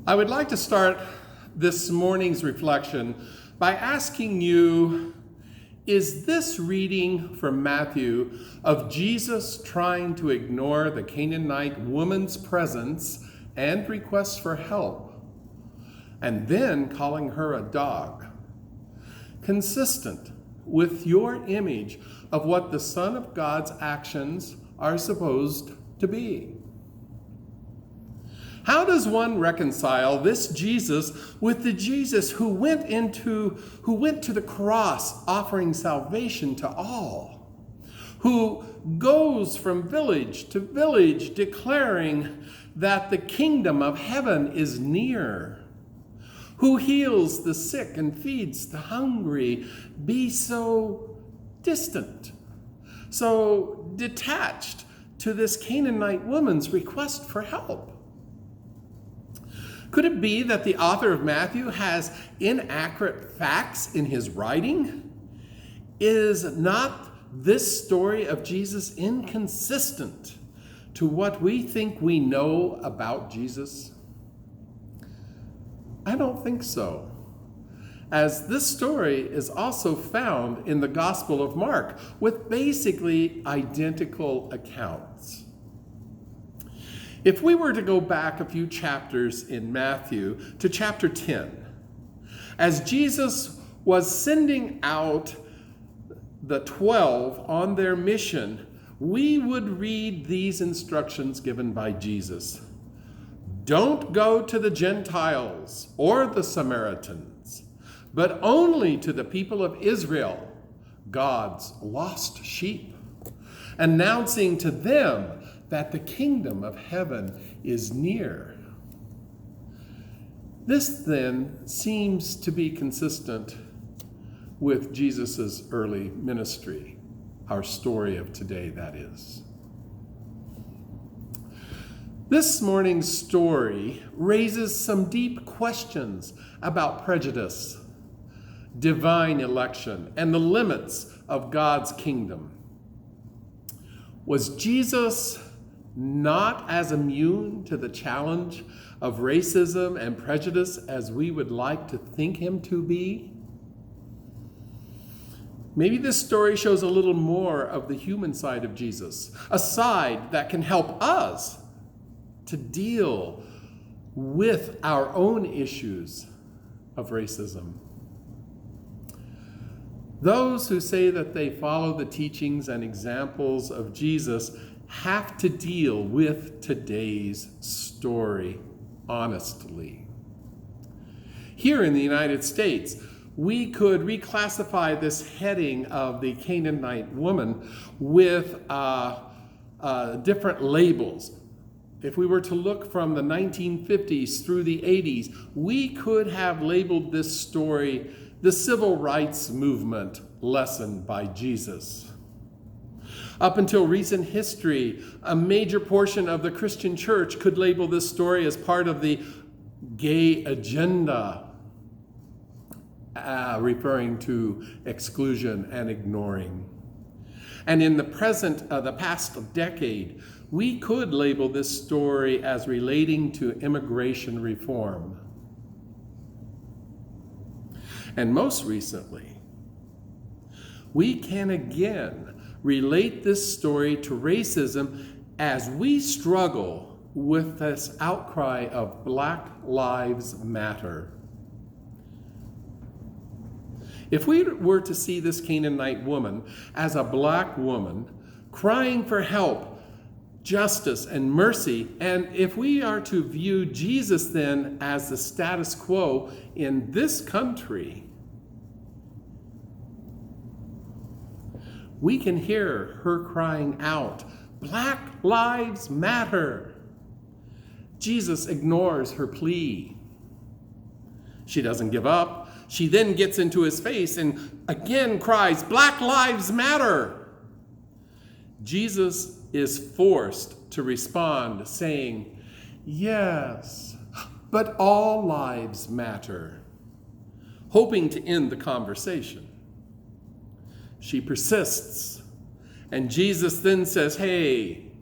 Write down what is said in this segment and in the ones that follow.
I would like to start this morning's reflection by asking you, is this reading from Matthew of Jesus trying to ignore the Canaanite woman's presence and requests for help, and then calling her a dog, consistent with your image of what the Son of God's actions are supposed to be? How does one reconcile this Jesus with the Jesus who went to the cross offering salvation to all, who goes from village to village declaring that the kingdom of heaven is near, who heals the sick and feeds the hungry, be so distant, so detached to this Canaanite woman's request for help? Could it be that the author of Matthew has inaccurate facts in his writing? Is not this story of Jesus inconsistent to what we think we know about Jesus? I don't think so, as this story is also found in the Gospel of Mark with basically identical accounts. If we were to go back a few chapters in Matthew to chapter 10, as Jesus was sending out the 12 on their mission, we would read these instructions given by Jesus. Don't go to the Gentiles or the Samaritans, but only to the people of Israel, God's lost sheep, announcing to them that the kingdom of heaven is near. This then seems to be consistent with Jesus' early ministry, our story of today, that is. This morning's story raises some deep questions about prejudice, divine election, and the limits of God's kingdom. Was Jesus not as immune to the challenge of racism and prejudice as we would like to think him to be? Maybe this story shows a little more of the human side of Jesus, a side that can help us to deal with our own issues of racism. Those who say that they follow the teachings and examples of Jesus have to deal with today's story honestly. Here in the United States, we could reclassify this heading of the Canaanite woman with different labels. If we were to look from the 1950s through the 80s, we could have labeled this story the civil rights movement lesson by Jesus. Up until recent history, a major portion of the Christian church could label this story as part of the gay agenda, referring to exclusion and ignoring. And in the past decade, we could label this story as relating to immigration reform. And most recently, we can again relate this story to racism as we struggle with this outcry of Black Lives Matter. If we were to see this Canaanite woman as a black woman crying for help, justice, and mercy, and if we are to view Jesus then as the status quo in this country, we can hear her crying out, "Black Lives Matter." Jesus ignores her plea. She doesn't give up. She then gets into his face and again cries, "Black Lives Matter." Jesus is forced to respond saying, "Yes, but all lives matter," hoping to end the conversation. She persists, and Jesus then says, "Hey,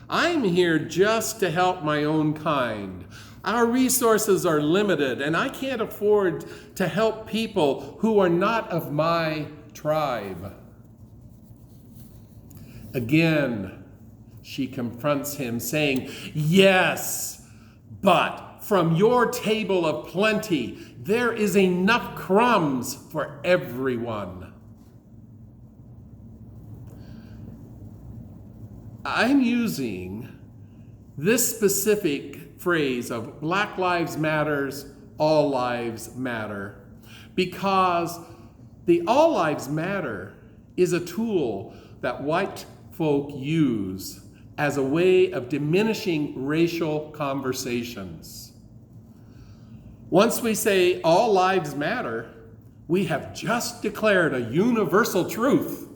I'm here just to help my own kind. Our resources are limited, and I can't afford to help people who are not of my tribe. Again, she confronts him, saying, "Yes, but from your table of plenty, there is enough crumbs for everyone." I'm using this specific phrase of Black Lives Matters, All Lives Matter, because the All Lives Matter is a tool that white folk use as a way of diminishing racial conversations. Once we say all lives matter, we have just declared a universal truth,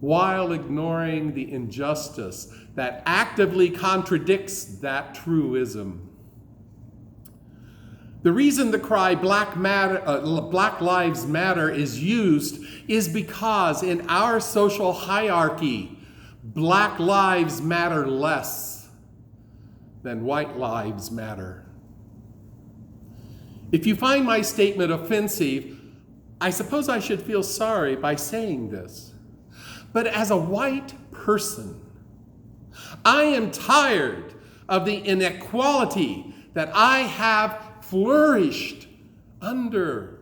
while ignoring the injustice that actively contradicts that truism. The reason the cry Black Lives Matter is used is because in our social hierarchy, Black lives matter less than white lives matter. If you find my statement offensive, I suppose I should feel sorry by saying this. But as a white person, I am tired of the inequality that I have flourished under.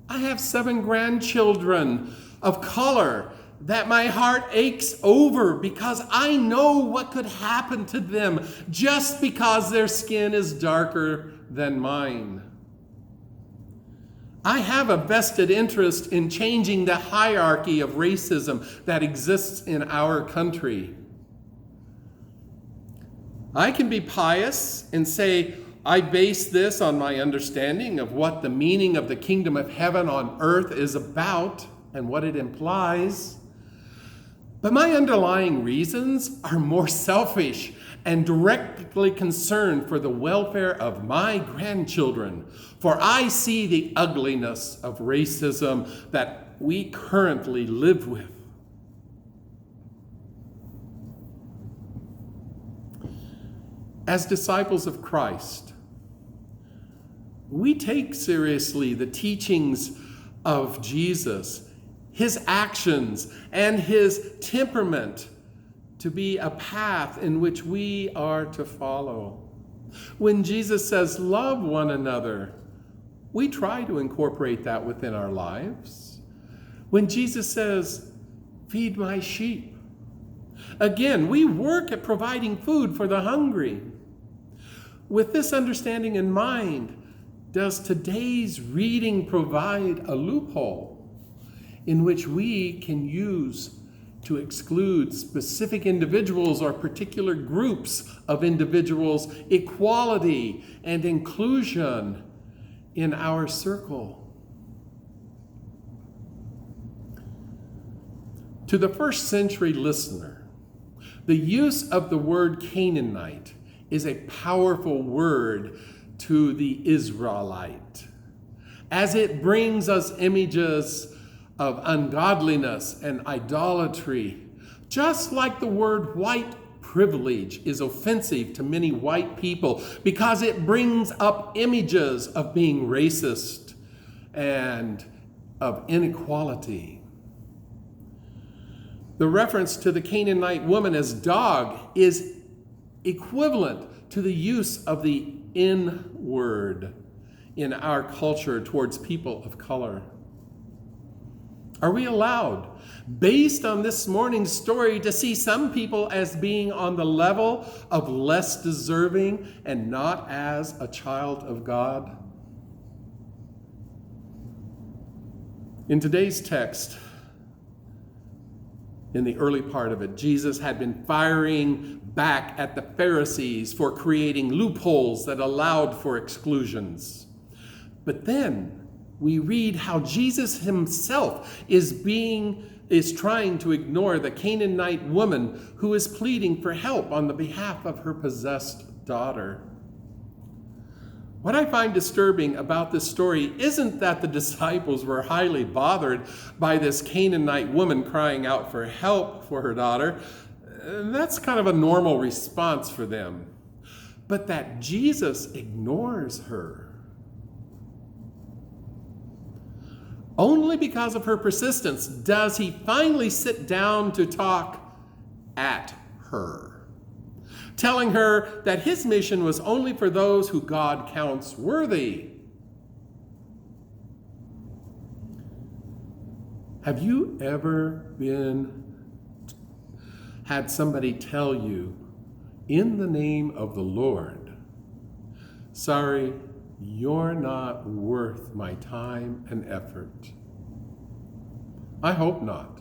I have 7 grandchildren of color that my heart aches over because I know what could happen to them just because their skin is darker than mine. I have a vested interest in changing the hierarchy of racism that exists in our country. I can be pious and say, I base this on my understanding of what the meaning of the kingdom of heaven on earth is about and what it implies. But my underlying reasons are more selfish and directly concerned for the welfare of my grandchildren. For I see the ugliness of racism that we currently live with. As disciples of Christ, we take seriously the teachings of Jesus, his actions, and his temperament to be a path in which we are to follow. When Jesus says, love one another, we try to incorporate that within our lives. When Jesus says, feed my sheep, again, we work at providing food for the hungry. With this understanding in mind, does today's reading provide a loophole in which we can use to exclude specific individuals or particular groups of individuals, equality and inclusion in our circle? To the first century listener, the use of the word Canaanite is a powerful word to the Israelite, as it brings us images of ungodliness and idolatry, just like the word white privilege is offensive to many white people because it brings up images of being racist and of inequality. The reference to the Canaanite woman as dog is equivalent to the use of the N word in our culture towards people of color. Are we allowed, based on this morning's story, to see some people as being on the level of less deserving and not as a child of God? In today's text, in the early part of it, Jesus had been firing back at the Pharisees for creating loopholes that allowed for exclusions. But then we read how Jesus himself is trying to ignore the Canaanite woman who is pleading for help on the behalf of her possessed daughter. What I find disturbing about this story isn't that the disciples were highly bothered by this Canaanite woman crying out for help for her daughter. That's kind of a normal response for them. but that Jesus ignores her. Only because of her persistence does he finally sit down to talk at her, telling her that his mission was only for those who God counts worthy. Have you ever had somebody tell you, in the name of the Lord, sorry, you're not worth my time and effort? I hope not.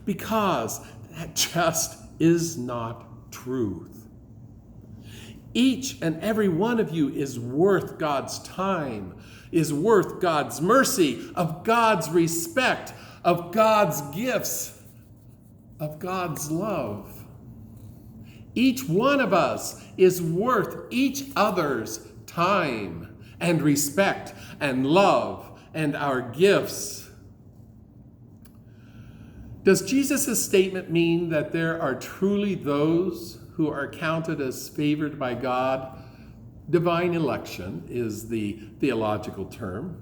Because that just is not truth. Each and every one of you is worth God's time, is worth God's mercy, of God's respect, of God's gifts, of God's love. Each one of us is worth each other's time and respect and love and our gifts. Does Jesus' statement mean that there are truly those who are counted as favored by God? Divine election is the theological term,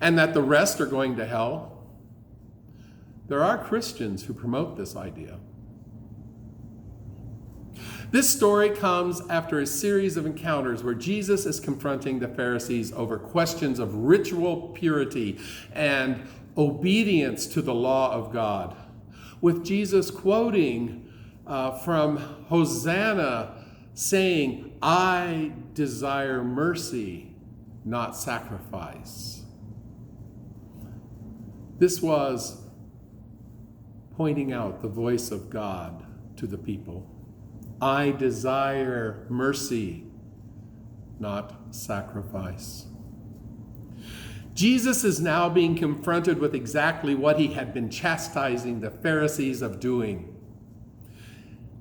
and that the rest are going to hell? There are Christians who promote this idea. This story comes after a series of encounters where Jesus is confronting the Pharisees over questions of ritual purity and obedience to the law of God, with Jesus quoting from Hosanna, saying, "I desire mercy, not sacrifice." This was pointing out the voice of God to the people. I desire mercy, not sacrifice. Jesus is now being confronted with exactly what he had been chastising the Pharisees of doing.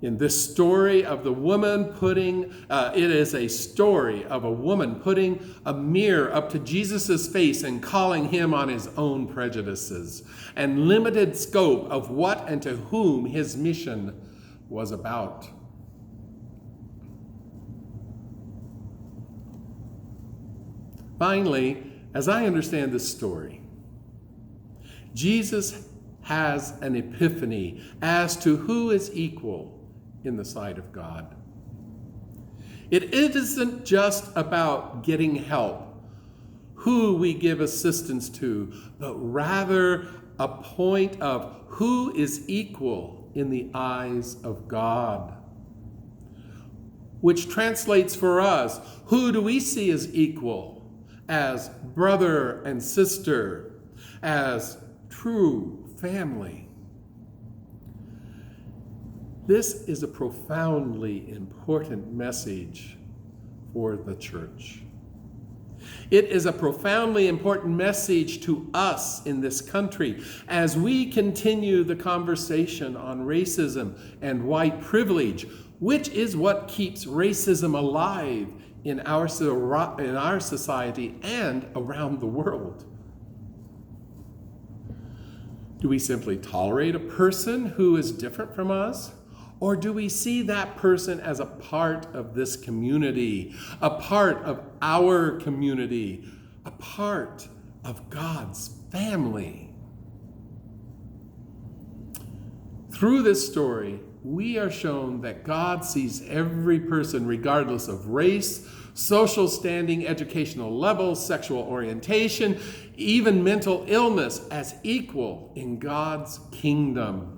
In this story of the woman it is a story of a woman putting a mirror up to Jesus' face and calling him on his own prejudices and limited scope of what and to whom his mission was about. Finally, as I understand this story, Jesus has an epiphany as to who is equal in the sight of God. It isn't just about getting help, who we give assistance to, but rather a point of who is equal in the eyes of God. Which translates for us, who do we see as equal? As brother and sister, as true family. This is a profoundly important message for the church. It is a profoundly important message to us in this country as we continue the conversation on racism and white privilege, which is what keeps racism alive in our society and around the world. Do we simply tolerate a person who is different from us? Or do we see that person as a part of this community, a part of our community, a part of God's family? Through this story, we are shown that God sees every person regardless of race, social standing, educational level, sexual orientation, even mental illness as equal in God's kingdom.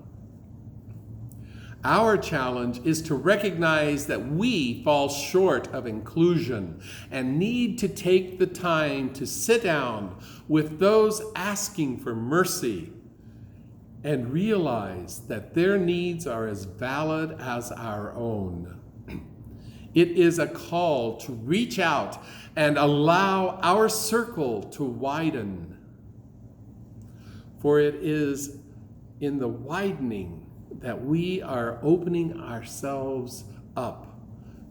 Our challenge is to recognize that we fall short of inclusion and need to take the time to sit down with those asking for mercy and realize that their needs are as valid as our own. It is a call to reach out and allow our circle to widen. For it is in the widening that we are opening ourselves up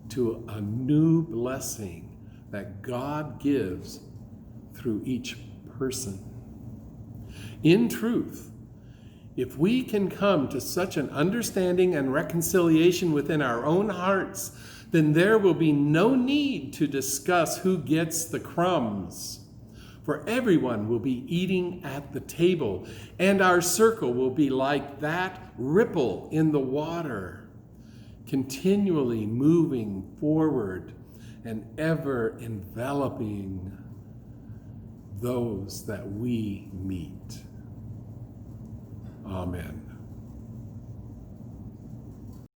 to a new blessing that God gives through each person. In truth, if we can come to such an understanding and reconciliation within our own hearts then there will be no need to discuss who gets the crumbs, for everyone will be eating at the table, and our circle will be like that ripple in the water, continually moving forward and ever enveloping those that we meet. Amen.